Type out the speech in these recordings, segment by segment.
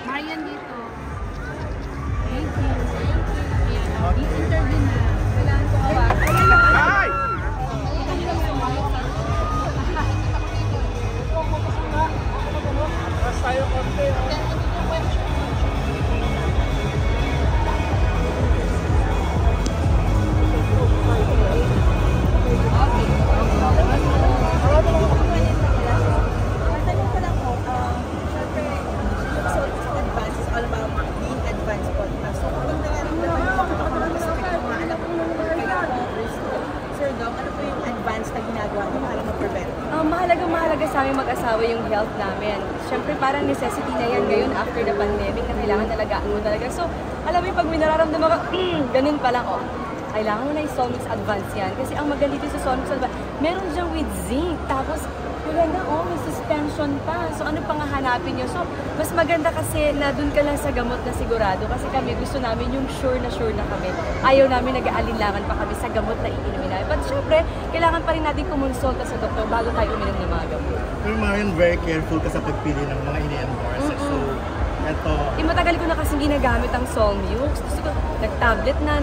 Marian dito. Thank you. Ayan, di-interview na. Kailangan ko ba? Hi! Mas tayo konti. Mahalaga sa aming mag-asawa yung health namin. Siyempre parang necessity na yan ngayon after the pandemic na kailangan talagaan mo talaga. So, alam mo yung pag may nararamdaman ka, ganun pa lang, oh. Kailangan mo na yung Solmux Advance yan. Kasi ang magaling dito sa Solmux Advance, meron dyan with zinc. Tapos, maganda, oh, may suspension pa. So, ano pang hahanapin nyo? So, mas maganda kasi na dun ka lang sa gamot na sigurado. Kasi kami, gusto namin yung sure na kami. Ayaw namin nag-aalinlangan pa kami sa gamot na iinumin namin. But syempre, kailangan pa rin natin kumonsulta sa doktor bago tayo uminom ng mga gamot. Pero Marian, very careful ka sa pagpili ng mga ini-endorse. So, eto. Matagal ko na kasi ginagamit ang Solmux. Gusto ko, nag-tablet na,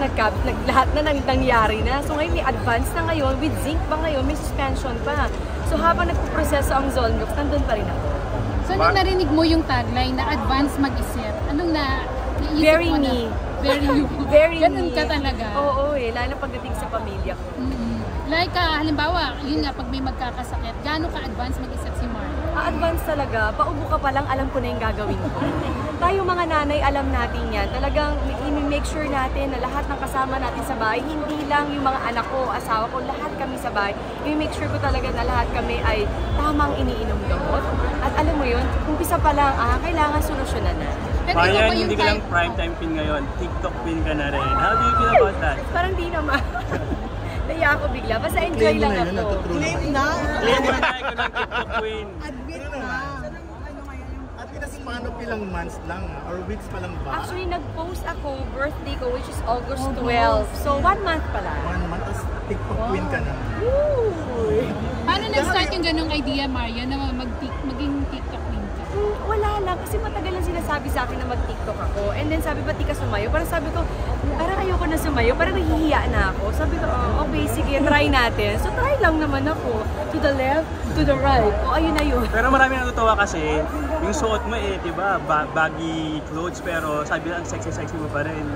lahat na nangyari na. So ngayon, may advance na ngayon, with zinc pa ngayon, may suspension pa. So habang nagpuproseso ang Solmux, nandun pa rin ako. So nung narinig mo yung tagline na advance mag-isip, anong naiisip Very mo me. Very you. Very Ganun me. ka talaga. Oo, lalo pagdating sa pamilya ko. Like, halimbawa, yun nga, pag may magkakasakit, gaano ka-advance mag-isip si Mark? Advance talaga. Paubo ka pa lang, alam ko na yung gagawin ko. Tayo mga nanay, alam natin yan. Talagang i-make sure natin na lahat ng kasama natin sa bahay, hindi lang yung mga anak ko, asawa ko, lahat kami sa bahay. I-make sure ko talaga na lahat kami ay tamang iniinom gamot. At alam mo yun, umpisa pa lang, kailangan solusyonan na. Marian, hindi ka lang primetime pin ngayon, TikTok pin ka na rin. How do you feel about that? Parang di naman. Naiya ako bigla. Basta enjoy lang ako. Claim na! Claim na tayo ko ng TikTok queen. Admit na! At least paano pilang months lang or weeks pa lang ba? Actually, nag-post ako, birthday ko, which is August 12. So, 1 month pala. 1 month, tapos TikTok queen ka na. Paano nag-start yung ganung idea, Marian, na maging TikTok queen ka? Wala lang. Kasi matagal lang sinasabi sa akin na mag-TikTok ako. And then sabi, ba't di ka sumayo? Parang sabi ko, parang ayoko na sumayo. Parang nahihiya na ako. Sabi ko, okay, sige, try natin. So, try lang naman ako. To the left, to the right. O, ayun na yun. Pero marami natutuwa kasi, yung suot mo diba, baggy clothes, pero sabi lang, sexy mo pa rin.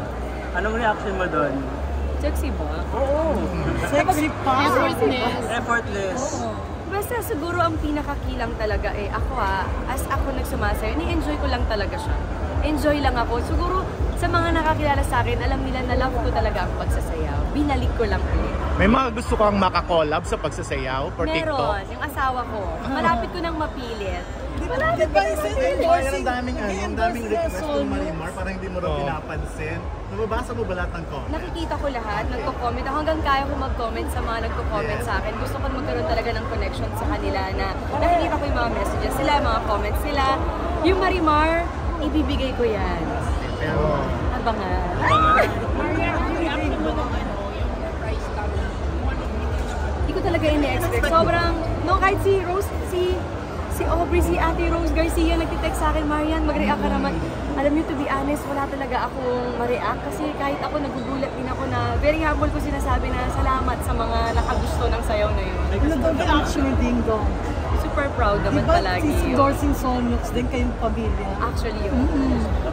Anong reaction mo doon? Sexy ba? Oo. Sexy pa! Effortless. Basta siguro ang pinakakilang talaga ako as ako nagsumasayo, ni-enjoy ko lang talaga siya. Enjoy lang ako. Siguro sa mga nakakilala sa akin, alam nila na love ko talaga ang pagsasayaw. Binalik ko lang ulit. May mga gusto kang makakollab sa pagsasayaw for TikTok? Meron, yung asawa ko. Malapit ko nang mapilit. Di ba yung Ang daming request ng Marimar, parang hindi mo rin pinapansin. Nababasa mo ba lahat ng comments? Nakikita ko lahat, nagko-comment. Hanggang kaya ko mag-comment sa mga nagko-comment sa akin. Gusto ko magkaroon talaga ng connection sa kanila na nakikita ko yung mga messages sila, mga comments nila. Yung Marimar, ibibigay ko yan. Pero, Abangan. Hindi ko talaga ini-expect. Sobrang, no, kahit si Rose, si Aubrey, si Ate Rose Garcia nagtitext sa akin, Marian, mag-react ka naman. Alam niyo, to be honest, wala talaga akong ma-react kasi kahit ako nagugulat din ako na very humble ko sinasabi na salamat sa mga nakagusto ng sayaw na yun. Ano daw reaction ni Dingo? Super proud naman Diba palagi yun. endorsing Solmux din kayong pamilya? Actually yun.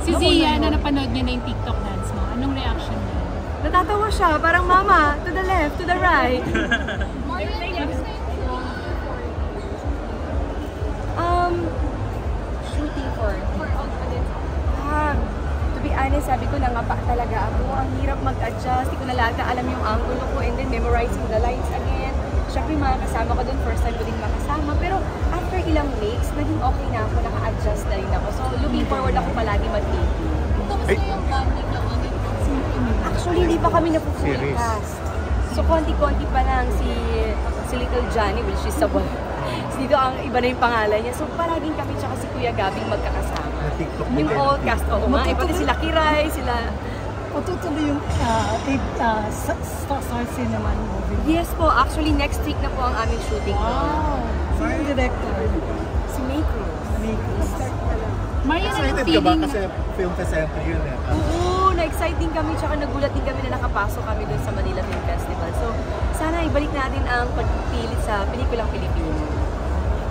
Si Zia, na napanood niya na yung TikTok dance mo, anong reaction niya? Natatawa siya, parang mama, to the left, to the right. Shooting for to be honest, sabi ko nangapa talaga ako. Ang hirap mag-adjust, hindi ko na lahat alam yung angulo ko and then memorizing the lines again. Siyempre mga kasama ko dun, first time ko din makasama. Pero after ilang weeks, naging okay na ako, naka-adjust na rin ako. So looking forward ako palagi mag-TV. Actually, hindi pa kami na-full cast. So konti-konti pa lang si Little Johnny, which is sa dito ang iba na yung pangalan niya. So paraging kami tsaka si Kuya Gabing magkakasama. Yung all cast, oo nga. Pati sila Kiray, sila... Matutuloy yung Star Cinema movie. Yes po, actually next week na po ang aming shooting. Wow! Sino yung director? Si May Cruz. May Cruz. Marian, anong Excited ka ba? feeling? Kasi film festival yun eh. Oo, na-excite din kami, tsaka nagulat din kami na nakapasok kami dun sa Manila Film Festival. So, sana ibalik natin ang pagpilit sa pelikulang Pilipino.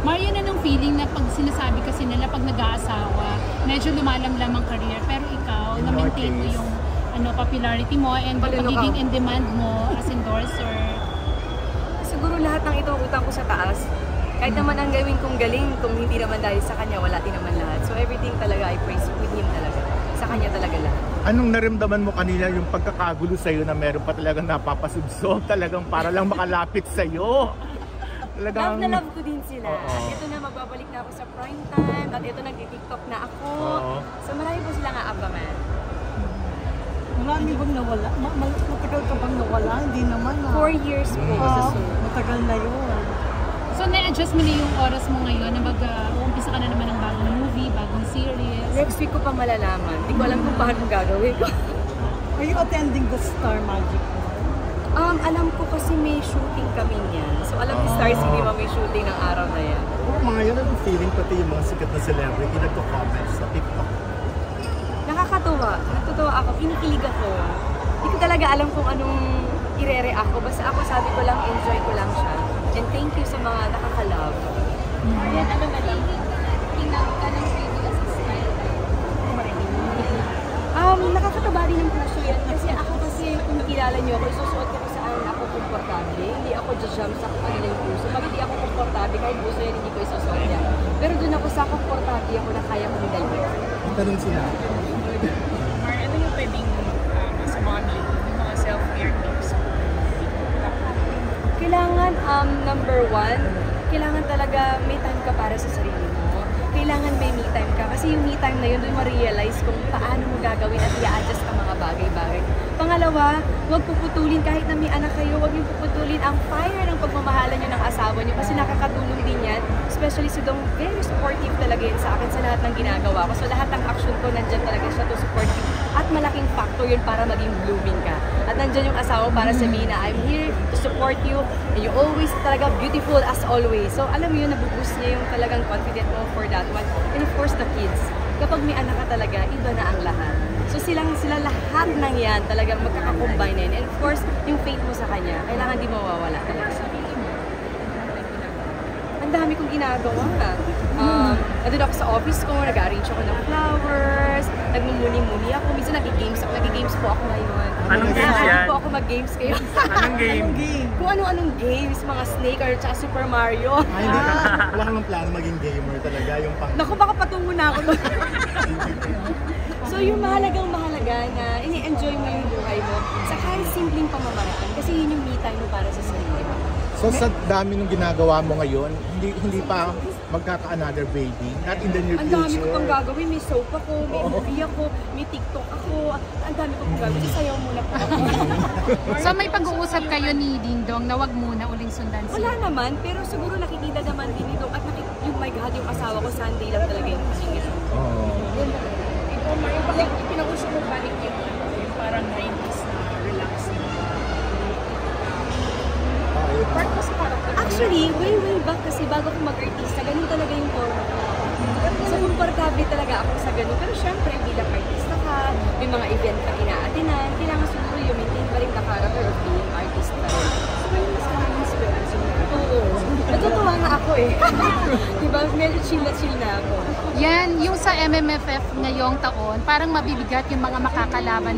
Marian, anong feeling na pag sinasabi kasi nila pag nag-aasawa, medyo lumalamlam ang career, pero ikaw, In na-maintain mo your case. yung popularity mo and yung Palino ka. pagiging in demand mo as endorser. Siguro lahat ng ito utang ko sa taas. Kahit naman ang gawin kong galing, kung hindi naman dahil sa kanya, wala din naman lahat. So everything talaga, I praise with him talaga. Sa kanya talaga lahat. Anong naramdaman mo kanina yung pagkakagulo sa'yo na meron pa talagang napapasubsob talagang para lang makalapit sa'yo? Love na love ko din sila. Oo. At ito na, magbabalik na ako sa prime time. At ito, nag-tiktok na ako. Oo. So marami po silang aabangan. Marami bang nawala? Matagal ka bang nawala? Hindi naman 4 years po sa show. Matagal na yun. So, na-adjust mo na yung oras mo ngayon na mag-uumpisa ka na naman ng bagong movie, bagong series. Next week ko pa malalaman. Hindi ko alam kung paano gagawin ko. Are you attending the Star Magic? Alam ko kasi may shooting kami niyan. So alam ni Star Cinema may shooting ng araw na yan. Oo, mga yan ang feeling pati yung mga sikat na celebrity nagko-comments sa TikTok. Nakakatuwa. Natutuwa ako. Kinikilig ako. Hindi ko talaga alam kung anong ire-react ko. Basta ako sabi ko lang, enjoy ko lang siya. And thank you sa mga nakaka-love. Marian, ano ba lang? Tingnan ka ng baby as a style. Nakakataba din ng puso yan. Kasi ako kasi, kung kilala niyo ako, isusuot ko saan ako komportable. Hindi ako jam sa kanila yung puso. Pag hindi ako komportable, kahit puso yan, hindi ko isusuot yan. Pero doon ako sa komportable ako na kaya kong dalhin. Ang tanong sila, Mar, ano yung pwedeng as a mommy, yung mga self-care tips? Kailangan, number one, kailangan talaga may time ka para sa sarili mo. Kailangan may me time ka. Kasi yung me time na yun, doon ma-realize kung paano mo gagawin at i-adjust ang mga bagay-bagay. Pangalawa, huwag puputulin kahit na may anak kayo, huwag yung puputulin ang fire ng pagmamahalan nyo ng asawa nyo kasi nakakatulong din yan. Especially si Dong, very supportive talaga yun sa akin sa lahat ng ginagawa ko. So lahat ng action ko, nandyan talaga siya to support you. At malaking factor yun para maging blooming ka. At nandyan yung asawa para sabihin na I'm here to support you and you always talaga beautiful as always. So alam mo yun, nabuboost niya yung talagang confident mo for that one. And of course, the kids. Kapag may anak ka talaga, iba na ang lahat. So sila lahat ng yan talagang magkakakombine yan. And of course, yung faith mo sa kanya, kailangan di mawawala talaga. Ang dami kong ginagawa. Nandun ako sa office ko, nag-arrange ako ng flowers, nagmumuni-muni ako. Minsan nag-games po ako ngayon. Anong games Kaya yan? po ako mag-games kayo. Anong game? Kung ano-anong games, mga Snake or tsaka Super Mario. hindi ka, wala kang plano maging gamer talaga, yung pang... Naku, baka patungo na ako doon. So yung mahalagang mahalaga na ini-enjoy mo yung buhay mo sa kahit simpleng pamamaraan kasi yun yung me time mo para sa sarili mo. So sa dami ng ginagawa mo ngayon, hindi pa magkaka-another baby? Not in the near Ang future? dami ko pang gagawin. May soap ako, may movie ako, may TikTok ako. Ang dami ko pang gagawin. Sasayaw muna po ako. So, may pag-uusap kayo ni Ding Dong na wag muna uling sundan Wala siya. naman, pero siguro nakikita naman din ito at yung my God, yung asawa ko, Sunday lang talaga yung paningin. Oo. Yun talaga. Ikaw, Mar, yung pinag-uso mo balik yung parang 90s na relax na. Part mo sa parang Actually, way back kasi bago ako mag-artista, ganun talaga yung forma ko. So, komportable talaga ako sa ganun. Pero syempre, bilang artista ka, may mga event ka ina-attinan, kailangan siguro yung maintain pa rin ka character of being artist pa rin. So, ngayon mas nakaka-inspire. Oo. Natutuwa nga ako eh. Diba? Medyo chill na ako. Yan, yung sa MMFF ngayong taon, parang mabibigat yung mga makakalaban